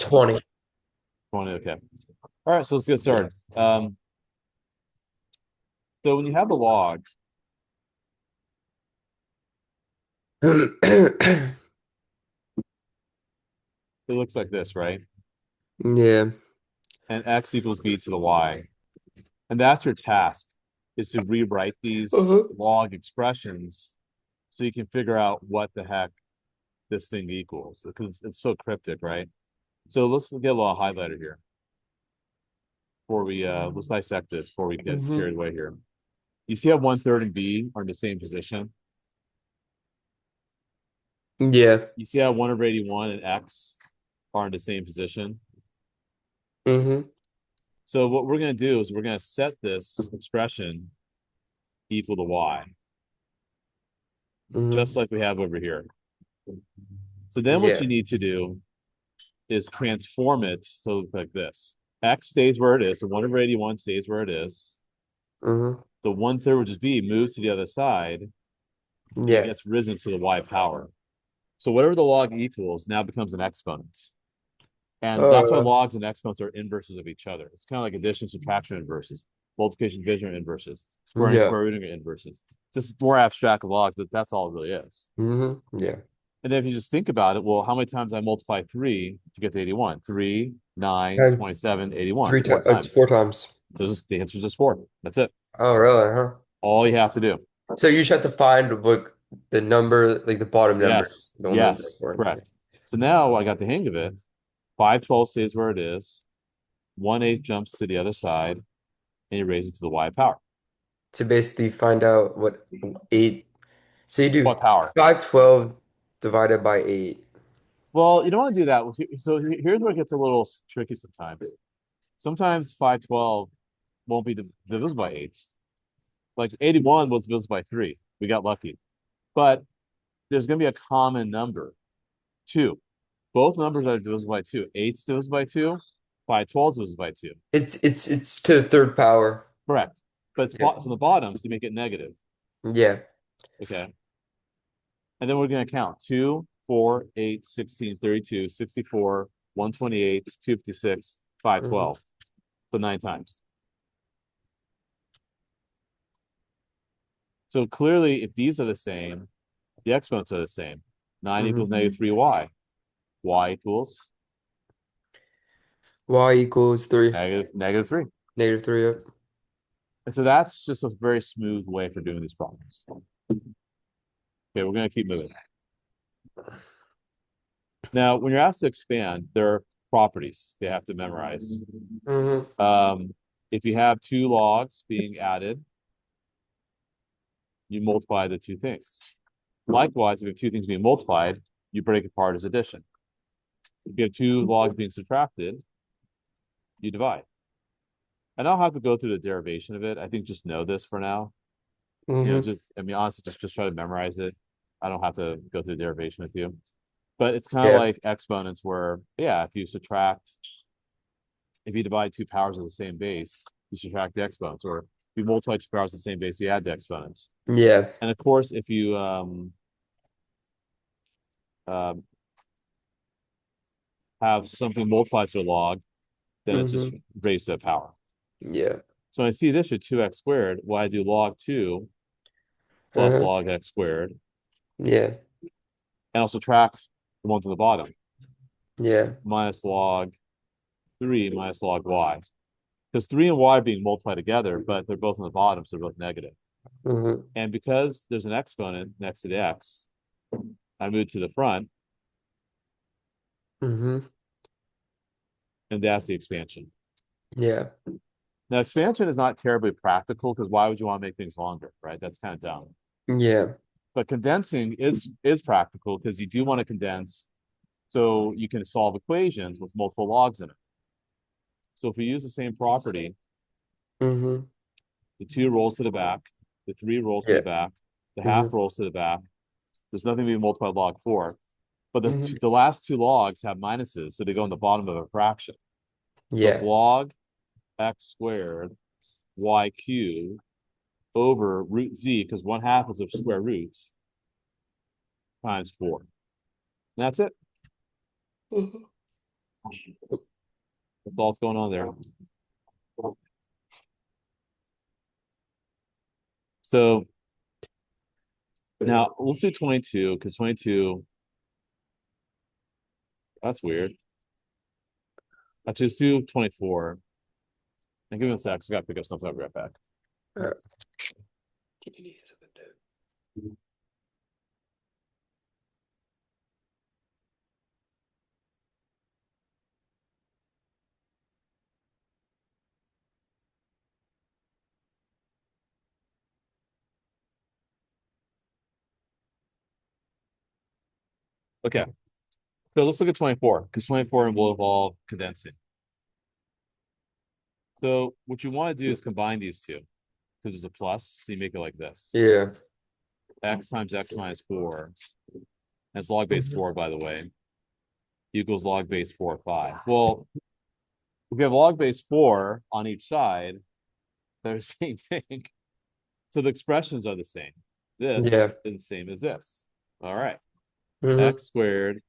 20. 20, okay. All right, so let's get started. So when you have the log, it looks like this, right? Yeah. And x equals b to the y. And that's your task, is to rewrite these Uh-huh. log expressions so you can figure out what the heck this thing equals because it's so cryptic, right? So let's get a little highlighter here before we let's dissect this before we get hmm carried away here. You see how 1/3 and b are in the same position? Yeah. You see how 1/81 and x are in the same position? hmm So what we're going to do is we're going to set this expression equal to y, just hmm like we have over here. So then what Yeah. you need to do is transform it to look like this. X stays where it is. So 1/81 stays where it is. hmm The 1/3, which is b, moves to the other side and it Yeah. gets risen to the y power. So whatever the log equals now becomes an exponent. And that's why Uh, logs and exponents are inverses of each other. It's kind of like addition, subtraction, inverses. Multiplication, division are inverses. Squaring and yeah. square rooting are inverses. It's just more abstract logs, but that's all it really is. Yeah. And then if you just think about it, well, how many times I multiply 3 to get to 81? 3, 9, And 27, 81. three Four times. It's times. four times. So the answer is just 4. That's it. Oh, really? Huh? All you have to do. So you just have to find like the number, like the bottom number, Yes. the one that we're Yes. for. Correct. So now I got the hang of it. 512 stays where it is. 1/8 jumps to the other side and you raise it to the y power. To basically find out what eight. So you do What power? 512 divided by 8. Well, you don't want to do that. So here's where it gets a little tricky sometimes. Sometimes 512 won't be divisible by 8. Like 81 was divisible by 3. We got lucky. But there's going to be a common number, 2. Both numbers are divisible by 2. 8's divisible by 2. 512's divisible by 2. It's to the third power. Correct. But it's Yeah. on the bottom, so you make it negative. Yeah. Okay. And then we're going to count 2, 4, 8, 16, 32, 64, 128, 256, hmm 512. So 9 times. So clearly, if these are the same, the exponents are the same. 9 equals hmm negative 3y. Y equals Y equals 3. negative 3. Negative 3. Yep. And so that's just a very smooth way for doing these problems. Okay, we're going to keep moving. Now, when you're asked to expand, there are properties they have to memorize. hmm If you have two logs being added, you multiply the two things. Likewise, if you have two things being multiplied, you break apart as addition. If you have two logs being subtracted, you divide. And I'll have to go through the derivation of it. I think just know this for now. hmm I mean, honestly, just try to memorize it. I don't have to go through the derivation with you. But it's kind of Yeah. like exponents where, yeah, if you divide two powers of the same base, you subtract the exponents. Or if you multiply two powers of the same base, you add the exponents. Yeah. And of course, if you um, have something multiplied to a log, then it's just hmm raised to a power. Yeah. So when I see this at 2x squared, well, I do log 2 plus Uh-huh. log x squared, Yeah. and I'll subtract the one to the bottom, Yeah. minus log 3 minus log y. Because 3 and y are being multiplied together, but they're both on the bottom, so they're both negative. hmm And because there's an exponent next to the x, I move to the front, hmm and that's the expansion. Yeah. Now, expansion is not terribly practical because why would you want to make things longer, right? That's kind of dumb. Yeah. But condensing is practical because you do want to condense so you can solve equations with multiple logs in it. So if we use the same property, hmm the 2 rolls to the back, the 3 rolls to Yeah. the back, the half hmm rolls to the back. There's nothing being multiplied log 4. But hmm the last two logs have minuses, so they go in the bottom of a fraction. So it's Yeah. log x squared y cubed over root z, because 1/2 is of square roots, times 4. And that's it. That's all that's going on there. So now let's do 22 because 22, that's weird. Actually, let's do 24. And give me a sec. 'Cause I gotta pick up something. I'll be right back. Uh, Okay. So let's look at 24 because 24 will involve condensing. So what you want to do is combine these two because there's a plus. So you make it like this. yeah. X times x minus 4. That's log base Mhm. 4, by the way, equals log base 4, 5. Well, if we have log base 4 on each side, they're the same thing. So the expressions are the same. This Yeah. is the same as this. All right. Hmm. X squared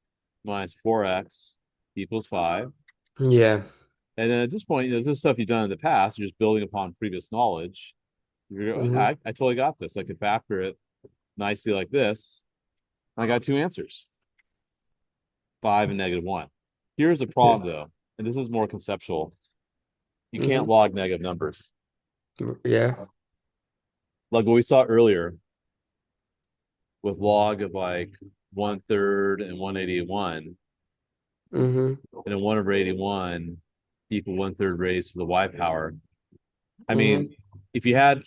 minus 4x equals 5. Yeah. And then at this point, this is stuff you've done in the past. You're just building upon previous knowledge. Oh, yeah, Hmm. I totally got this. I could factor it nicely like this. I got two answers, 5 and -1. Here's the Yeah. problem, though, and this is more conceptual. You can't Hmm. log negative numbers. Yeah. Like what we saw earlier with log of like 1/3 and 181, Hmm. and then 1/81 equal 1/3 raised to the y power. I Hmm. mean, if you had,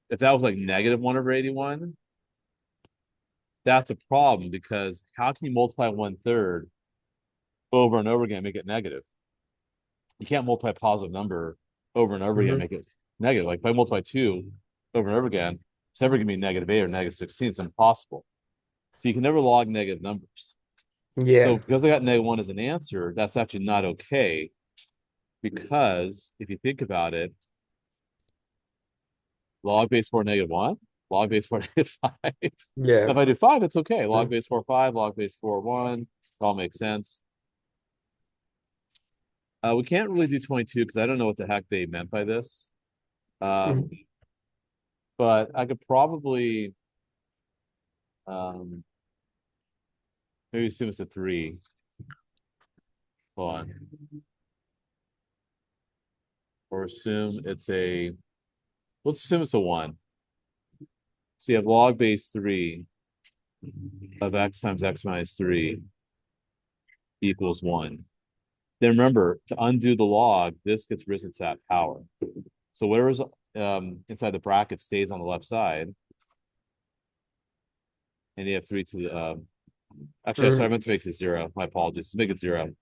if that was like -1/81, that's a problem because how can you multiply 1/3 over and over again and make it negative? You can't multiply a positive number over and over again and Hmm. make it negative. Like if I multiply 2 over and over again, it's never going to be -8 or -16. It's impossible. So you can never log negative numbers. So Yeah. because I got -1 as an answer, that's actually not okay because if you think about it, log base 4 -1, log base 4 -5. Yeah. If I do 5, it's okay. Log Mhm. base 4 5, log base 4 1, it all makes sense. We can't really do 22 because I don't know what the heck they meant by this. Um, Mhm. but I could probably um, maybe assume it's a 3. Hold on. Or assume it's a, let's assume it's a 1. So you have log base 3 of x times x minus 3 equals 1. Then remember, to undo the log, this gets risen to that power. So whatever's inside the bracket stays on the left side, and you have 3 to the actually, sorry, I Mhm. meant to make it 0. My apologies. Let's make it 0.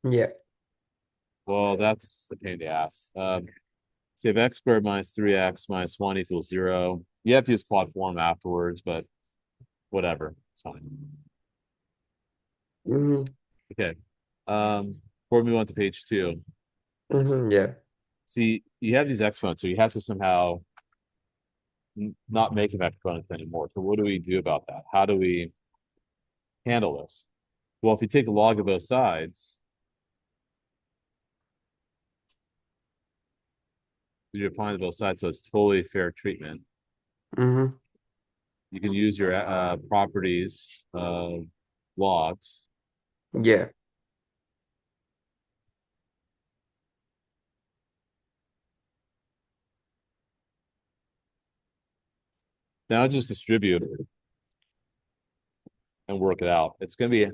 Yeah. Well, that's a pain in the ass. So you have x squared minus 3x minus 1 equals 0. You have to use quad form afterwards, but whatever. It's fine. Hmm. Okay. Before we move on to page 2, Hmm. Yeah. see, you have these exponents, so you have to somehow not make them exponents anymore. So what do we do about that? How do we handle this? Well, if you take the log of both sides, you're applying to both sides, so it's totally fair treatment. Hmm. You can use your properties of logs. Yeah. Now just distribute and work it out. It's going to be a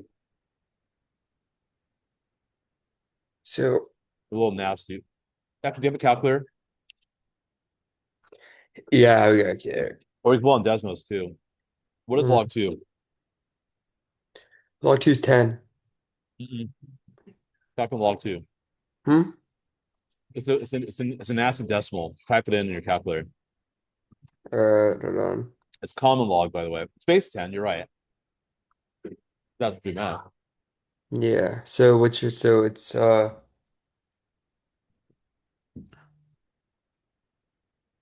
So, little nasty. Actually, do you have a calculator? yeah, yeah, yeah. Or you can pull on Desmos too. What is log Mm. 2? Log 2 is 10. Mm-mm. Type in log 2. Hmm? It's an acid decimal. Type it in your calculator. Hold on. It's common log, by the way. It's base 10. You're right. That's pretty mad. Yeah. So what's your so it's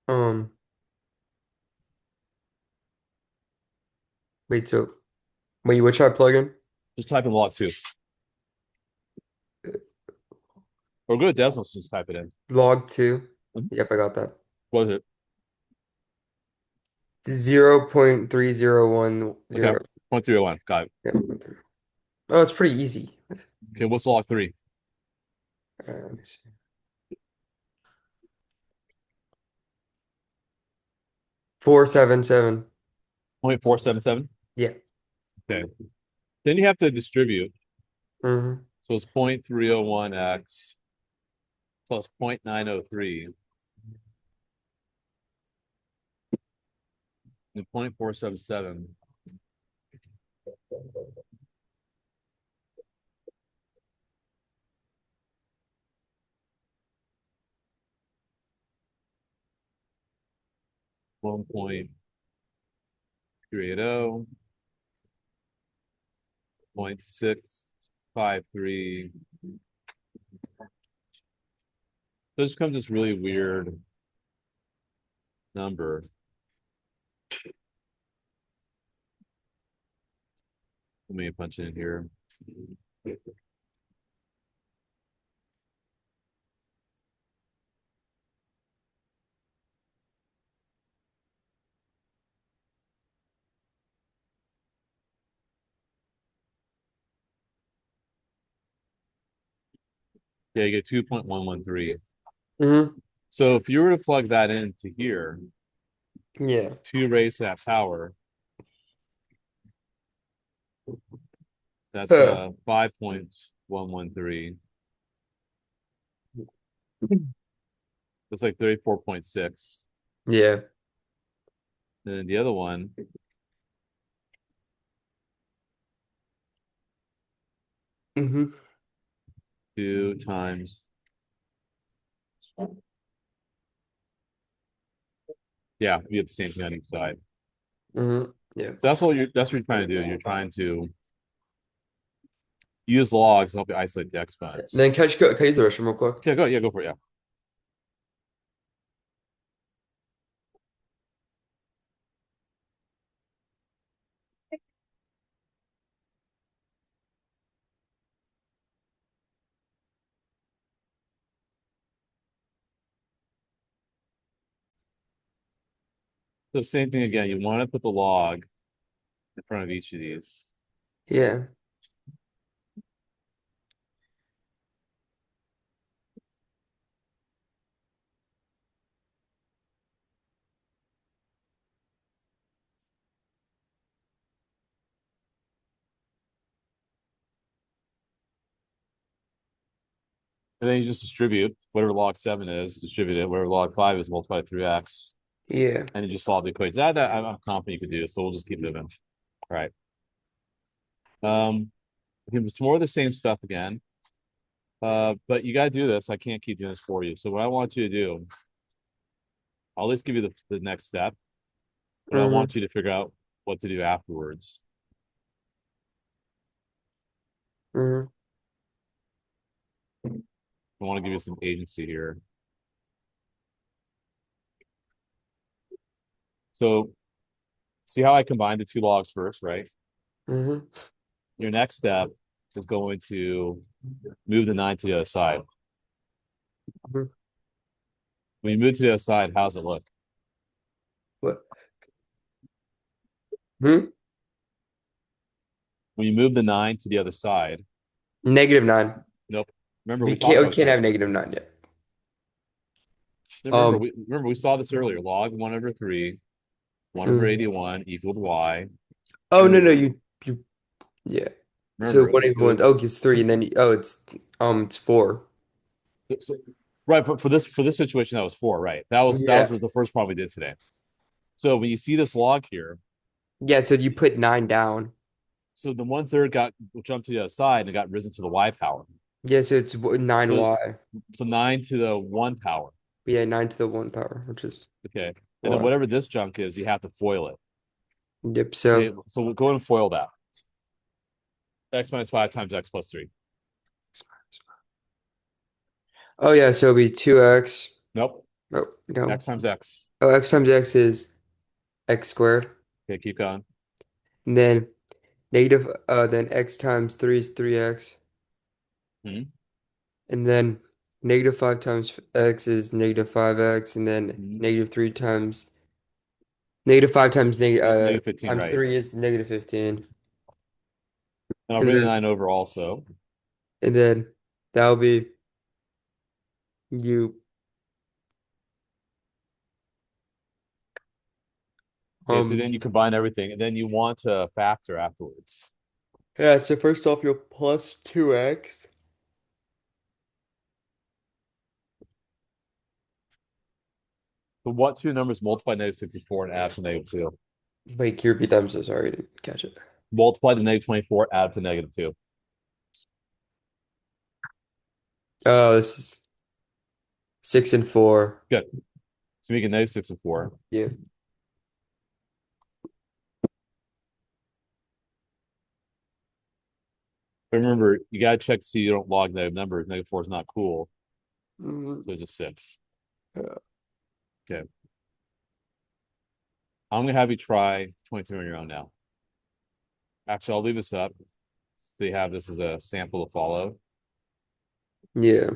um wait, so wait, what should I plug in? Just type in log 2. Or go to decimals, just type it in. Log 2. Mhm. Yep, I got that. What is it? 0.3010. Okay. 0.301. Got it. Yep. Oh, it's pretty easy. Okay, what's log three? Let me see. 477. 0.477. Yeah. Okay. Then you have to distribute. Mm-hmm. So it's 0.301x plus 0.903 and 0.477. 1.380, 0.653. So this becomes this really weird number. Let me punch it in here. Yeah, you get 2.113. Mm-hmm. So if you were to plug that into here, Yeah. 2 raised to that power, that's Huh. 5.113. That's like 34.6. Yeah. And then the other one, Mm-hmm. 2 times, yeah, you get the same thing on each side. Mm-hmm. Yeah. So that's what you're trying to do. You're trying to use logs to help you isolate the exponents. Then can I use the restroom real quick? Yeah, go for it. Yeah. So same thing again. You want to put the log in front of each of these. Yeah. And then you just distribute whatever log 7 is, distribute it. Whatever log 5 is, multiply 3x. Yeah. And then just solve the equation. That I'm confident you could do. So we'll just keep moving. All right. Okay, it's more of the same stuff again. But you got to do this. I can't keep doing this for you. So what I want you to do, I'll at least give you the next step, but I Mm-hmm. want you to figure out what to do afterwards. Mm-hmm. I want to give you some agency here. So see how I combined the two logs first, right? Mm-hmm. Your next step is going to move the 9 to the other side. Mm-hmm. When you move to the other side, how's it look? What? Hmm? When you move the 9 to the other side, -9. nope. Remember We we talked can't we about this can't have earlier. -9 yet. Remember Um, we saw this earlier. Log 1/3, 1/mm. 81 equals y. Oh And no no then you yeah. So remember one it equal was one. Oh, it's 3, and then it's 4. so, right for this situation that was 4, right? That was Yeah. the first problem we did today. So when you see this log here, Yeah. So you put 9 down. so the 1/3 got jumped to the other side and got risen to the y power. Yeah. So it's So 9y. so 9 to the 1 power. Yeah, 9 to the 1 power, which is Okay. And then y. whatever this junk is, you have to foil it. Yep. Okay. So So we'll go ahead and foil that. X minus 5 times x plus 3. oh yeah, so it'll be 2x. Nope. Oh no. X times x. Oh, x times x is x squared, Okay, keep going. and then x times 3 is 3x, Hmm. and then negative 5 times x is negative 5x, and then Mhm. negative 3 times negative 5 times Negative 15, times right? 3 is negative 15. And I'll And bring the then 9 over also. that'll be you. Okay, so then you combine everything, and then you want to factor afterwards. Yeah, so first off, you're plus 2x. So what two numbers multiply -64 and add to -2? Wait, can you repeat that? I'm so sorry, I didn't catch it. Multiply the -24, add to -2. Oh, this is 6 and 4. Good. So we get -64. Yeah. But remember, you gotta check to see you don't log negative numbers. -4 is not cool. Mhm. So it's just 6. Yeah. Okay. I'm gonna have you try 23 on your own now. Actually, I'll leave this up so you have this as a sample to follow. Yeah.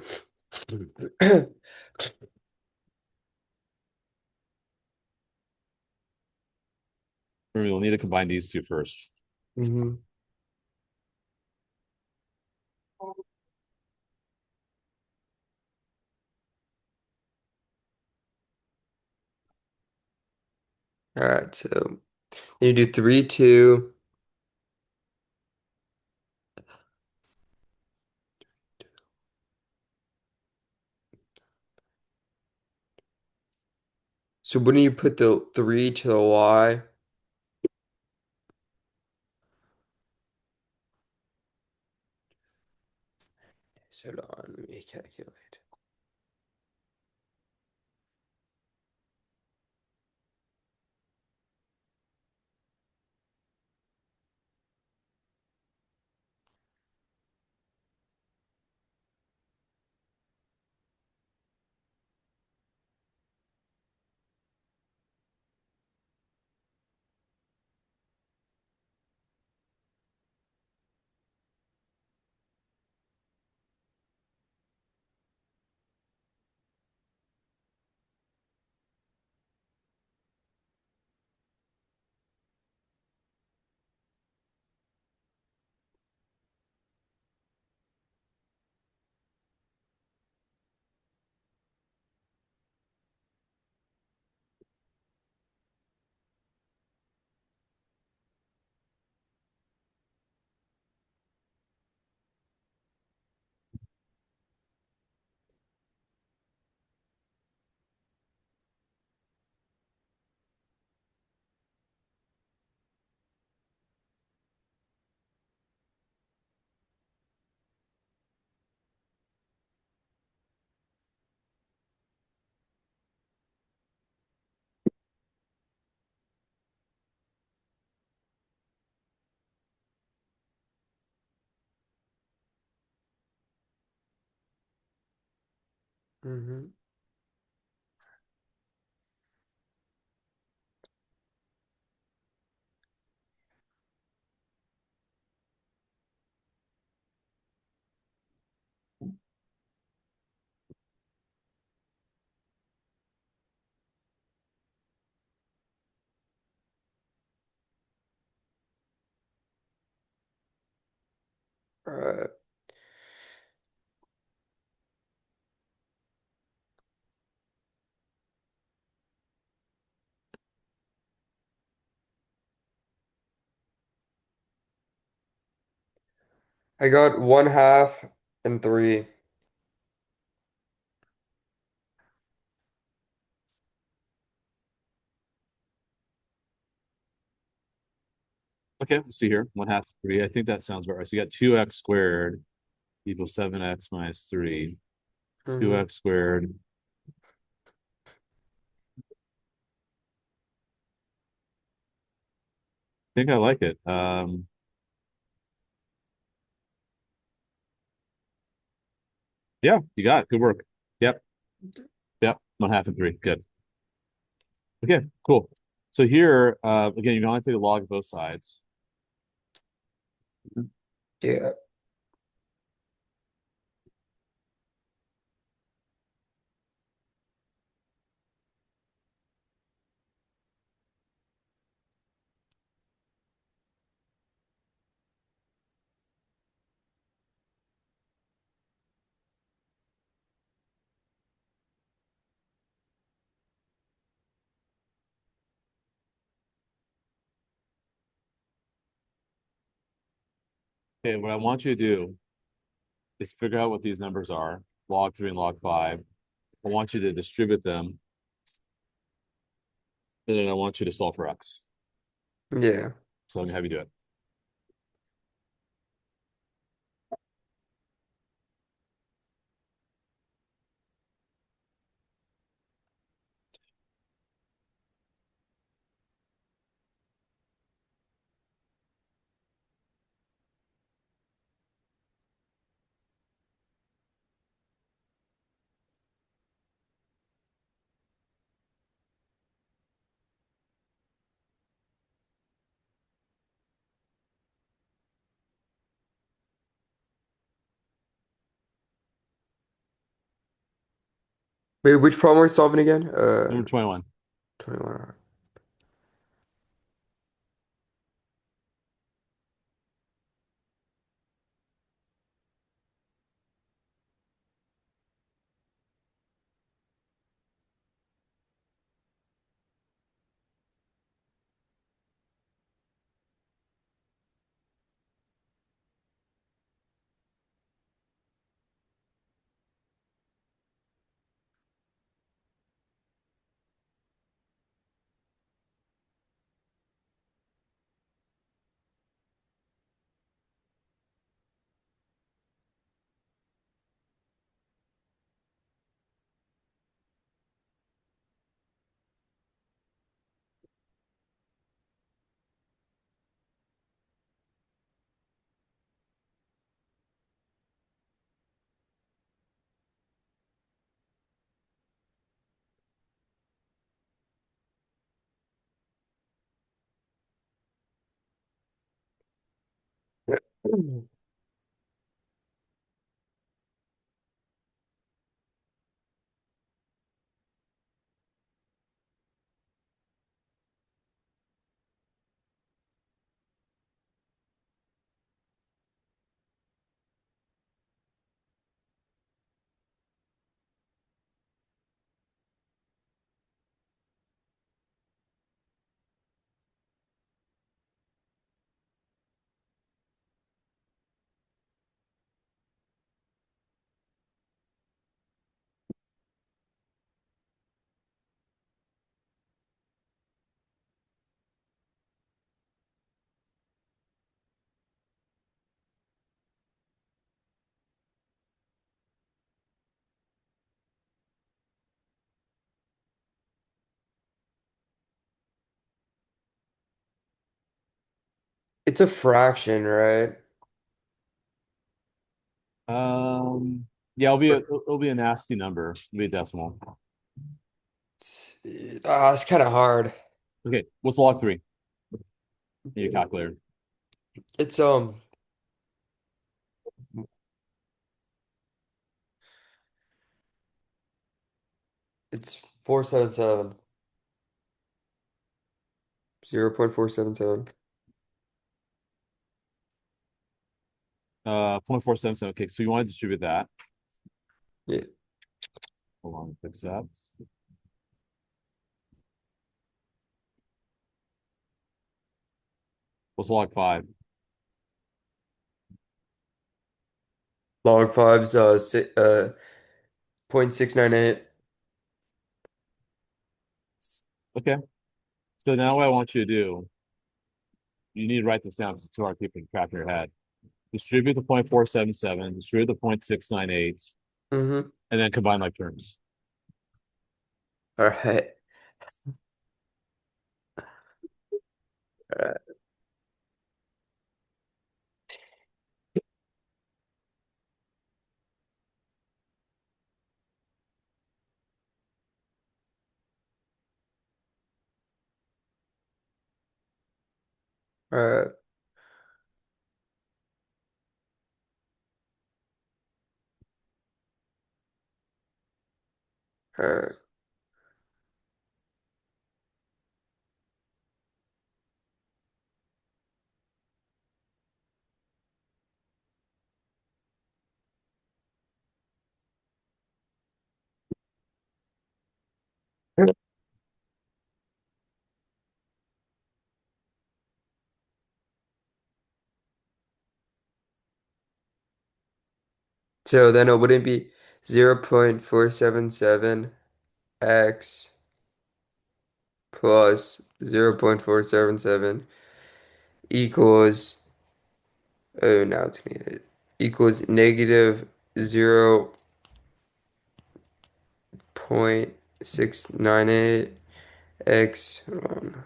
Remember, you'll need to combine these two first. hmm All right, so you do 3, 2. So when you put the 3 to the y, hold on, let me calculate. hmm All right. I got 1/2 and 3. Okay, let's see here. 1/2 3. I think that sounds about right. So you got 2x squared equals 7x minus 3. hmm 2x squared. I think I like it. Yeah, you got it. Good work. Yep. Yep. 1/2 and 3. Good. Okay, cool. So here, again, you're going to take a log of both sides. Yeah. Okay, what I want you to do is figure out what these numbers are, log 3 and log 5. I want you to distribute them, and then I want you to solve for x. Yeah. So let me have you do it. Wait, which problem are we solving again? Number 21. 21. It's a fraction, right? Um, yeah, it'll be a nasty number. It'll be a decimal. It's kind of hard. Okay, what's log 3 in your calculator? It's it's 477. 0.477. 0.477. Okay, so you want to distribute that. Yeah. Hold on, fix that. What's log 5? Log five's 0.698. Okay, so now what I want you to do, you need to write this down because it's too hard to keep track in your head. Distribute the 0.477, distribute the 0.698, Mm-hmm. and then combine like terms. All right. All right. All right. All right. So then it wouldn't be 0.477 x plus 0.477 equals, oh, now it's gonna be equals negative 0.698 x, hold on,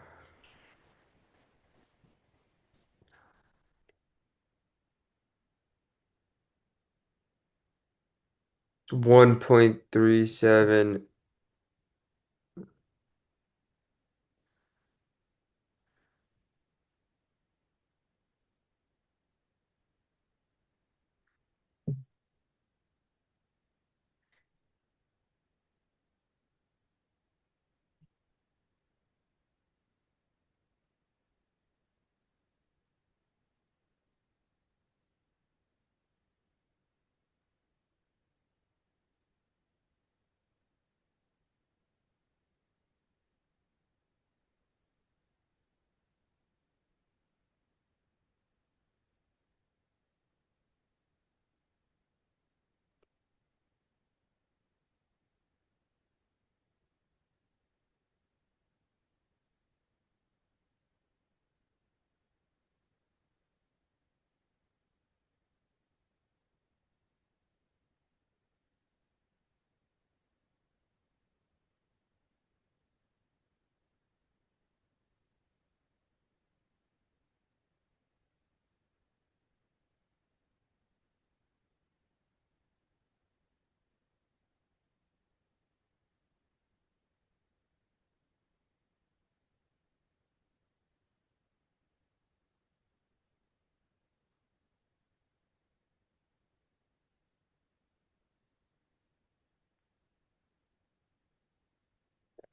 1.37,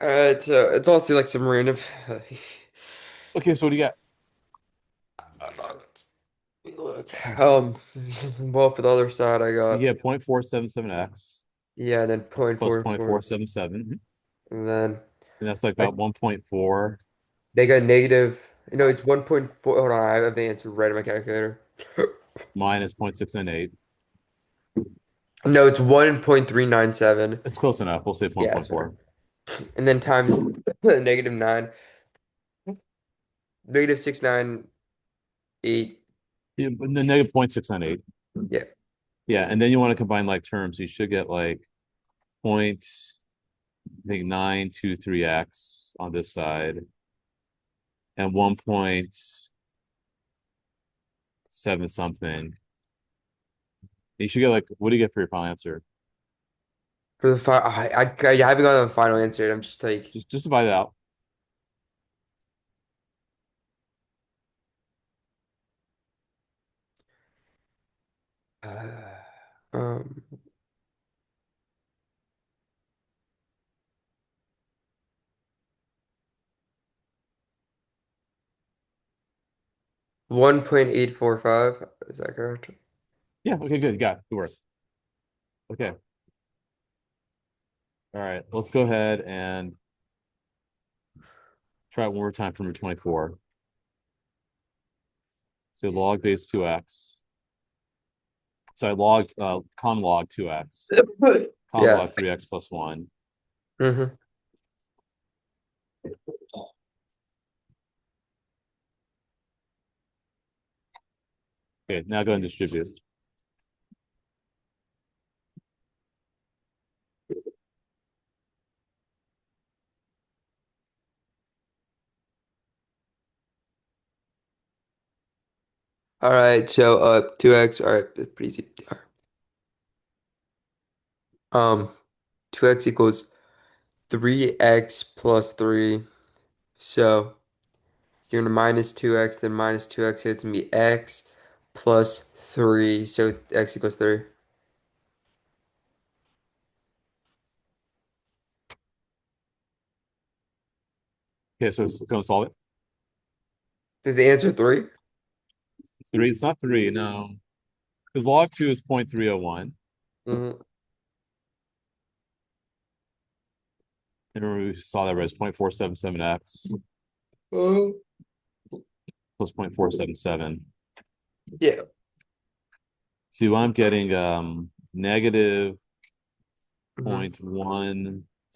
it's also like some random. Okay, so what do you got? Look, well, for the other side, I You got, get 0.477x yeah, then point plus four four, 0.477, and then and that's like I, about 1.4. they got negative. No, it's 1.4. Hold on, I have the answer right in my calculator. Minus 0.698. No, it's 1.397. It's close enough. We'll say Yeah, it's fine. 1.4. And then times negative 9, negative 698. Yeah, but the negative 0.698. Yeah. Yeah, and then you want to combine like terms. You should get like point, I think 923x on this side and 1.7 something. You should get like, what do you get for your final answer? For the final, I haven't gotten the final answer. I'm just like, Just divide it out. uh, um, 1.845. Is that correct? Yeah, okay, good. You got it. Good work. Okay. All right. Let's go ahead and try it one more time for number 24. So log base 2x. So I log con log 2x, con Yeah. log 3x plus 1. Hmm. Okay, now go and distribute. All right. So 2x. All right. That's pretty easy. All right. 2x equals 3x plus 3. So you're gonna minus 2x, then minus 2x. So it's gonna be x plus 3. So x equals 3. Okay, so it's going to solve it. Is the answer 3? It's 3. It's not 3, no. Because log 2 is 0.301. Mm-hmm. And remember, we saw that as 0.477x Oh, plus 0.477. yeah. See, what I'm getting negative Mm-hmm.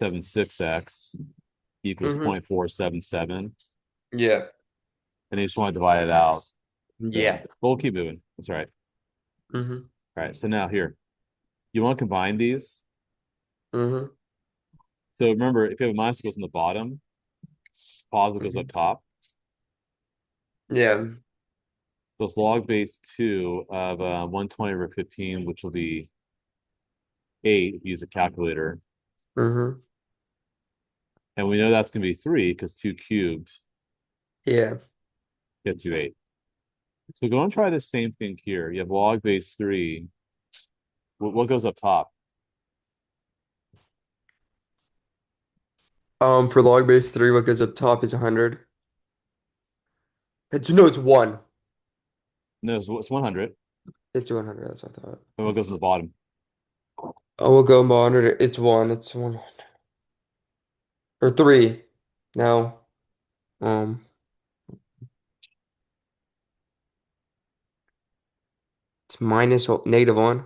0.176x equals Mm-hmm. 0.477. Yeah. And you just want to divide it out. Yeah. Yeah. But we'll keep moving. That's right. Mm-hmm. All right. So now here, you want to combine these. Mm-hmm. So remember, if you have a minus goes in the bottom, positive goes up Mm-hmm. top. Yeah. So it's log base 2 of 120 over 15, which will be 8 if you use a calculator. Mm-hmm. And we know that's going to be 3 because 2 cubed Yeah. gets you 8. So go and try the same thing here. You have log base 3. What goes up top? For log base 3, what goes up top is 100. It's no, it's 1. No, it's 100. It's 100, that's what I thought. And what goes in the bottom? Oh, we'll go by 100. It's 1. It's 1. Or 3. No. Um, it's minus negative 1.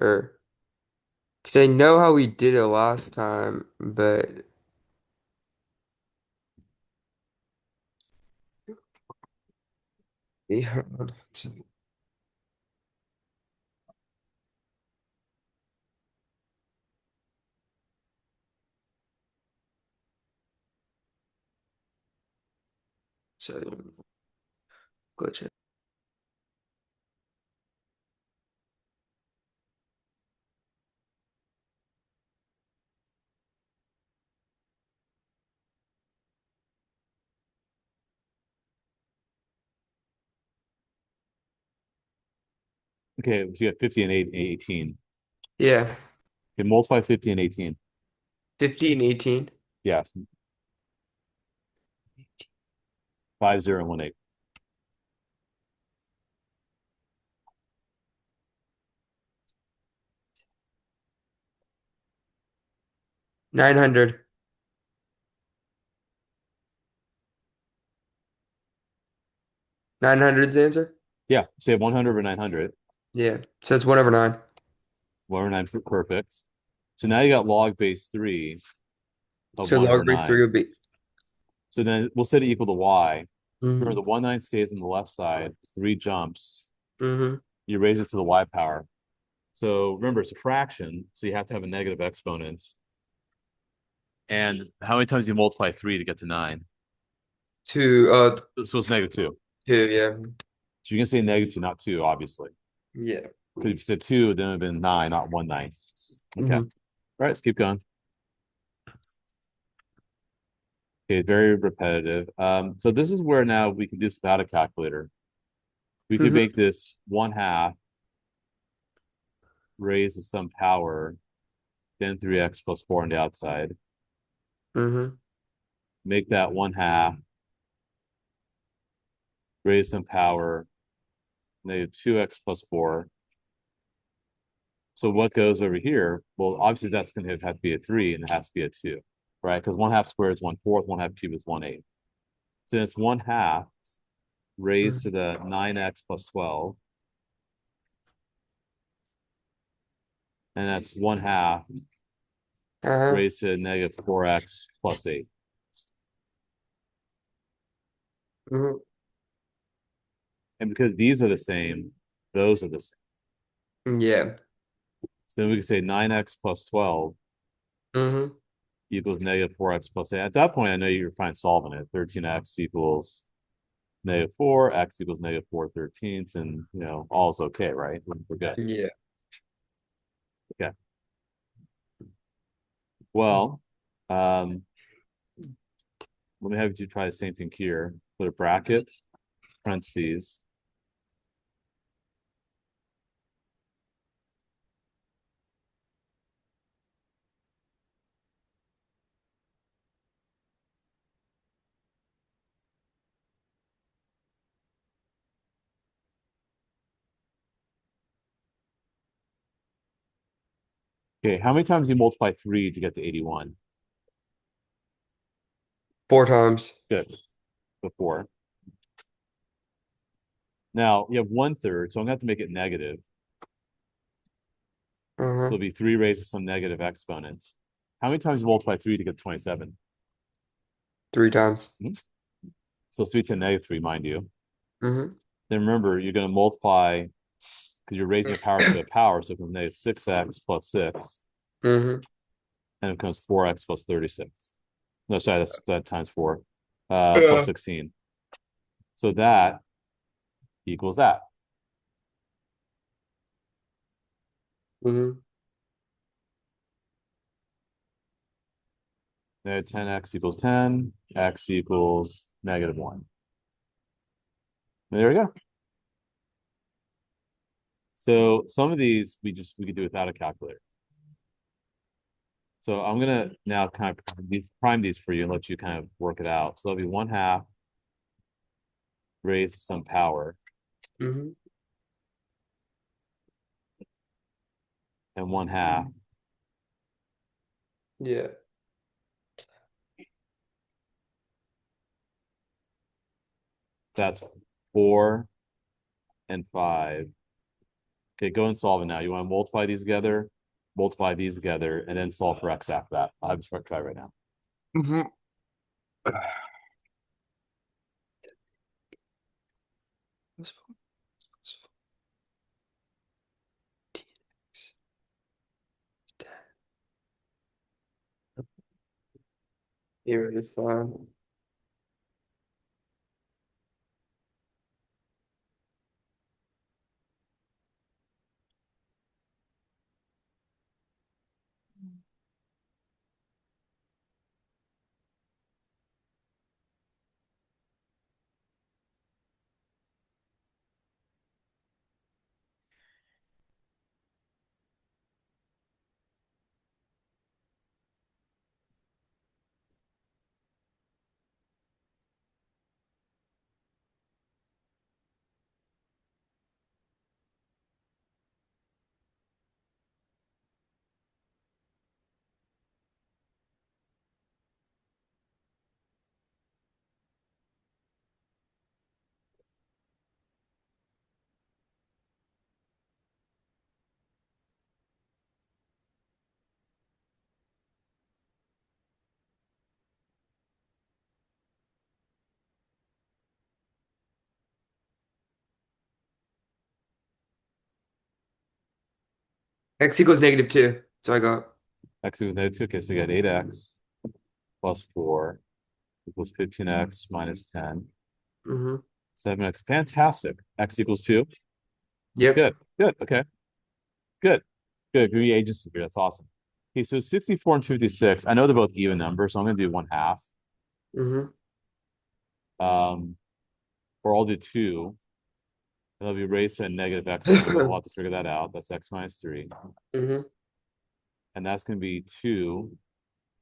Or, because I know how we did it last time, but 800. So, glitch it. Okay, so you have 50 and 8, 18. Yeah. Okay, multiply 50 and 18. 50 and 18. Yeah, 5018. 900. 900's the answer? Yeah, say 100 over 900. Yeah. So it's 1 over 9. 1 over 9, perfect. So now you got log base 3 of So 1 over log base 3 9. would be. So then we'll set it equal to y. Remember, the Mm-hmm. 1 9 stays on the left side, 3 jumps. Mm-hmm. You raise it to the y power. So remember, it's a fraction, so you have to have a negative exponent. And how many times do you multiply 3 to get to 9? 2, So it's negative 2. 2, yeah. So you can say negative 2, not 2, obviously. Yeah. Because if you said 2, then it would have been 9, not 1 9. Okay. All Mm-hmm. right, let's keep going. Okay, very repetitive. So this is where now we can do this without a calculator. We could Mm-hmm. make this 1/2 raised to some power, then 3x plus 4 on the outside. Mm-hmm. Make that 1/2 raised some power, negative 2x plus 4. So what goes over here? Well, obviously that's going to have to be a 3 and it has to be a 2, right? Because 1/2 squared is 1/4, 1/2 cubed is 1/8. So it's 1/2 raised to the 9x plus 12, and that's 1/2 Uh-huh. raised to negative 4x plus 8. Mm-hmm. And because these are the same, those are the same. Yeah. So then we can say 9x plus 12 Mm-hmm. equals negative 4x plus 8. At that point, I know you're fine solving it. 13x equals negative 4, x equals negative 4/13, and all is okay, right? We're good. Yeah. Okay. Well, um, let me have you try the same thing here. Put a bracket, parentheses. Okay, how many times do you multiply 3 to get to 81? 4 times. Good. Before. Now you have 1/3, so I'm going to have to make it negative. So Uh-huh. it'll be 3 raised to some negative exponent. How many times you multiply 3 to get 27? 3 times. Hmm? So 3 to the negative 3, mind you. Mm-hmm. Then remember, you're going to multiply because you're raising a power to a power. So it becomes negative 6x plus 6, Mm-hmm. and it becomes 4x plus 36. No, sorry, that times 4, plus Yeah. 16. So that equals that. Mm-hmm. Negative 10x equals 10, x equals negative 1. And there we go. So some of these we could do without a calculator. So I'm gonna now kind of prime these for you and let you kind of work it out. So that'll be 1/2 raised to some power Mm-hmm. and 1/2. Yeah. That's 4 and 5. Okay, go and solve it now. You want to multiply these together, and then solve for x after that. I'll have you try right now. Mm-hmm. Here it is fine. X equals -2. So I got. X equals -2. Okay, so you got 8x plus 4 equals 15x minus 10. Mm-hmm. 7x. Fantastic. X equals 2. Yep. Good. Good. Okay. Good. Good. Reagents here. That's awesome. Okay, so 64 and 56. I know they're both even numbers, so I'm going to do 1/2. Mm-hmm. Um, or I'll do 2. And they'll be raised to a negative exponent, but we'll have to figure that out. That's x minus 3. Mm-hmm. And that's going to be 2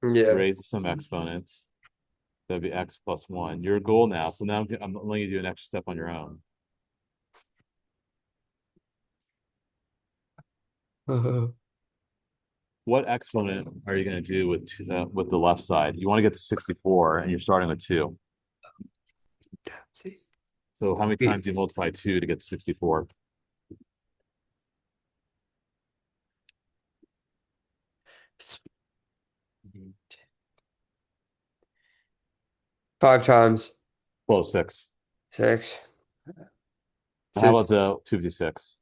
Yeah. raised to some exponents. That'd be x plus 1. Your goal now. So now I'm letting you do an extra step on your own. What exponent are you going to do with the left side? You want to get to 64, and you're starting with 2. So how many times Wait. do you multiply 2 to get to 64? 5 times. Close, 6. 6. So How about it's the 256?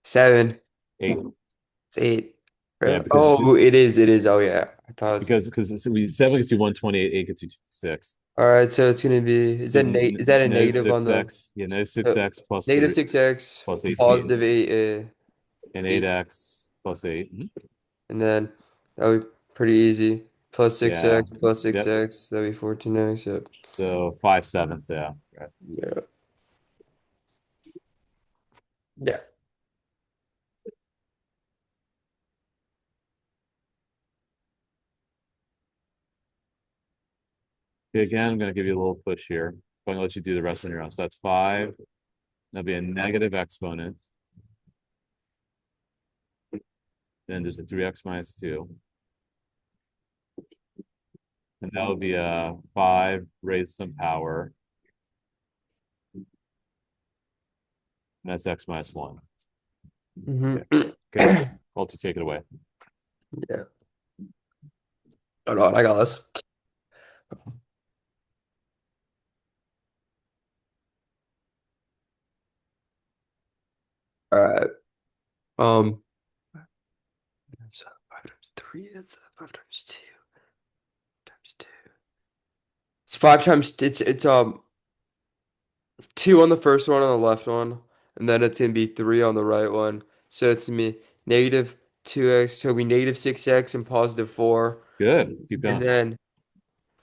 7. 8. It's 8. Yeah, Really? because Oh, it is. It is. Oh, yeah. I thought it was. because we 7 gets you 128, 8 gets you 256. All right. So it's gonna be. So Is that a negative negative on six the x, yeah, negative uh, 6x plus negative 3 6x, plus 18, positive 8, and 8, 8x plus 8. Mhm. and then that would be pretty easy. Plus Yeah. 6x plus Yep. 6x. That'd be 14x. Yep. So 5/7. Yeah. Right. Yeah. Yeah. Okay, again, I'm going to give you a little push here. I'm going to let you do the rest on your own. So that's 5. That'll be a negative exponent. Then there's a 3x minus 2. And that would be a 5 raised to some power. And that's x minus 1. Hmm. Okay. Okay. I'll to take it away. Yeah. Hold on, I got this. All right. Um, so 5 times 3, that's 5 times 2 times 2. It's 5 times it's 2 on the first one on the left one, and then it's gonna be 3 on the right one. So it's gonna be negative 2x, so it'll be negative 6x and positive 4. Good. Keep And going. then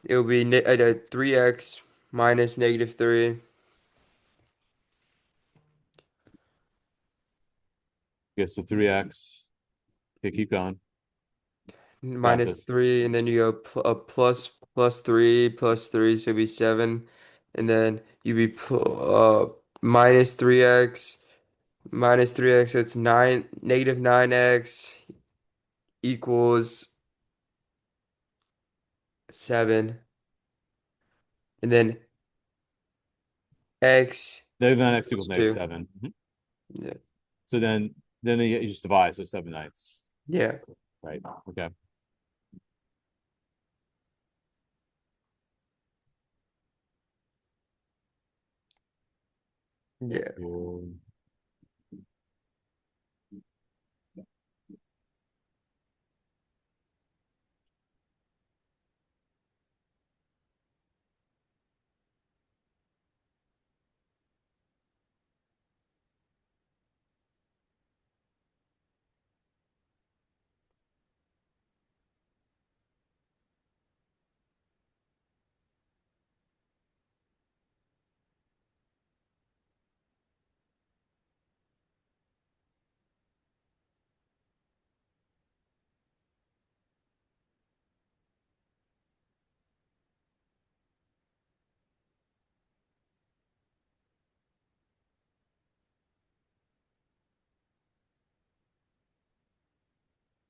it'll be 3x minus negative 3 Okay, so 3x. Okay, keep going. Got minus this. 3, and then you go plus 3 plus 3, so it'll be 7. And then you be minus 3x, so it's 9, negative 9x equals 7. And then x Negative 9x equals equals negative 2. 7. Mhm. Yeah. So then you just divide, so 7/9. Yeah. Right. Okay. Yeah. Cool.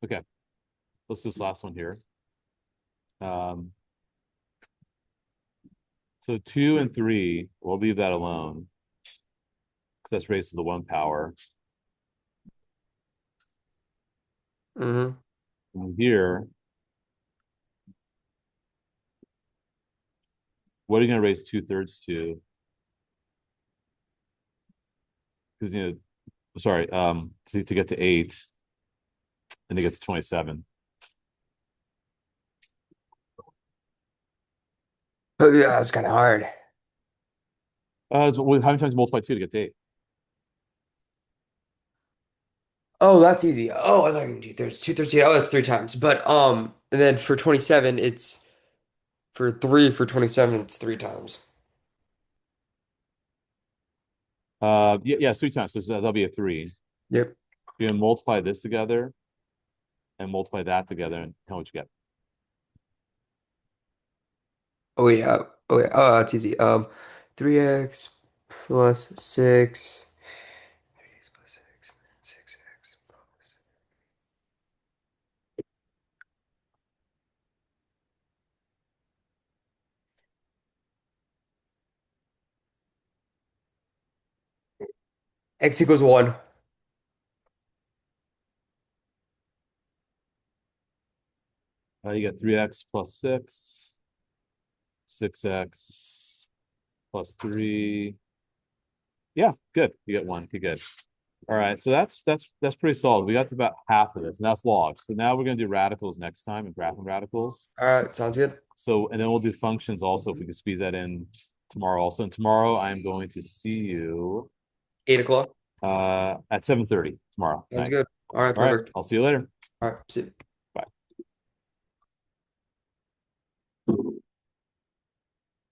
Okay. Let's do this last one here. Um, so 2 and 3, we'll leave that alone because that's raised to the 1 power. Mm-hmm. And here, what are you going to raise 2/3 to? Because sorry, to get to 8 and to get to 27. Oh yeah, it's kind of hard. How many times multiply 2 to get to 8? Oh, that's easy. Oh, I thought you could do there's 213. Oh, that's 3 times. But and then for 27, it's for 3 for 27, it's 3 times. Yeah, yeah, 3 times. So that'll be a 3. Yep. You're going to multiply this together and multiply that together and tell what you get. Oh yeah. Oh yeah. Oh, that's easy. 3x plus 6. 3x plus 6. 6x. X equals 1. You get 3x plus 6, 6x plus 3. Yeah, good. You get 1. Okay, good. All right, so that's pretty solid. We got to about half of this, and that's logs. So now we're going to do radicals next time and graphing radicals. All right, sounds good. So, and then we'll do functions also if we can squeeze that in tomorrow also. And tomorrow I'm going to see you 8 o'clock. at 7:30 tomorrow Sounds night. good. All right, All right, perfect. I'll see you later. All right, see you.